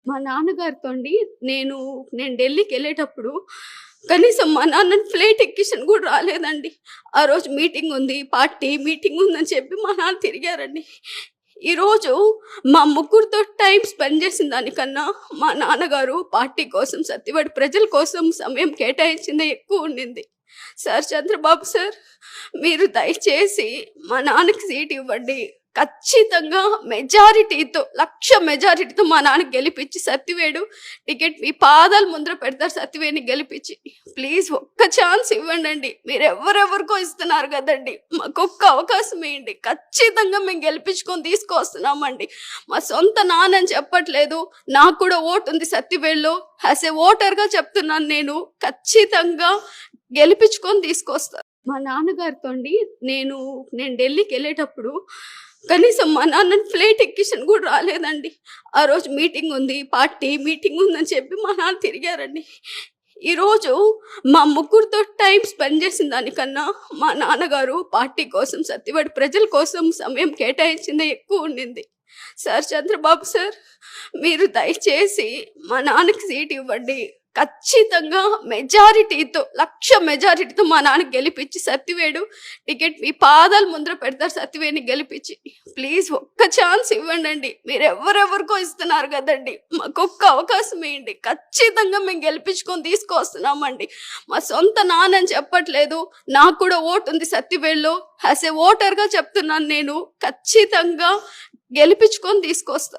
మా నాన్నగారితోండి నేను నేను ఢిల్లీకెళ్ళేటప్పుడు కనీసం మా నాన్నని ఫ్లైట్ ఎక్కించను కూడా రాలేదండి. ఆ రోజు మీటింగుంది, పార్టీ మీటింగుందని చెప్పి మా నాన్న తిరిగారండి. ఈరోజు మా ముగ్గురితో టైమ్ స్పెండ్ చేసిన దానికన్నా మా నాన్నగారు పార్టీ కోసం, సత్యవాడ ప్రజల కోసం సమయం కేటాయించిందే ఎక్కువుండింది. సార్ చంద్రబాబు సార్, మీరు దయచేసి మా నాన్నకి సీట్ ఇవ్వండి. ఖచ్చితంగా మెజారిటీతో, లక్ష మెజారిటీతో మా నాన్నకి గెలిపించి సత్యవేడు టికెట్ మీ పాదాల ముందర పెడతారు. సత్యవేడిని గెలిపించి ప్లీజ్ ఒక్క ఛాన్స్ ఇవ్వండి. మీరు ఎవరెవరికో ఇస్తున్నారు కదండి, మాకు ఒక్క అవకాశం ఇవ్వండి. ఖచ్చితంగా మేము గెలిపించుకొని తీసుకొస్తున్నామండి. మా సొంత నాన్నని చెప్పట్లేదు, నాకు కూడా ఓటు ఉంది సత్యవేడులో. యాజ్ ఏ ఓటర్గా చెప్తున్నాను, నేను ఖచ్చితంగా గెలిపించుకొని తీసుకొస్తాను. మా నాన్నగారితోండి నేను ఢిల్లీకి వెళ్ళేటప్పుడు కనీసం మా నాన్నని ఫ్లైట్ ఎక్కించను కూడా రాలేదండి. ఆ రోజు మీటింగుంది, పార్టీ మీటింగుందని చెప్పి మా నాన్న తిరిగారండి. ఈరోజు మా ముగ్గురితో టైం స్పెండ్ చేసిన దానికన్నా మా నాన్నగారు పార్టీ కోసం, సత్యవాడ ప్రజల కోసం సమయం కేటాయించిందే ఎక్కువుండింది. సార్ చంద్రబాబు సార్, మీరు దయచేసి మా నాన్నకి సీట్ ఇవ్వండి. ఖచ్చితంగా మెజారిటీతో, లక్ష మెజారిటీతో మా నాన్నకి గెలిపించి సత్యవేడు టికెట్ మీ పాదాల ముందర పెడతారు. సత్యవేడిని గెలిపించి ప్లీజ్ ఒక్క ఛాన్స్ ఇవ్వండి. మీరు ఎవరెవరికో ఇస్తున్నారు కదండి, మాకు ఒక్క అవకాశం ఇవ్వండి. ఖచ్చితంగా మేము గెలిపించుకొని తీసుకొస్తున్నామండి. మా సొంత నాన్నని చెప్పట్లేదు, నాకు కూడా ఓటు ఉంది సత్యవేడులో. యాజ్ ఏ ఓటర్గా చెప్తున్నాను, నేను ఖచ్చితంగా గెలిపించుకొని తీసుకొస్తాను.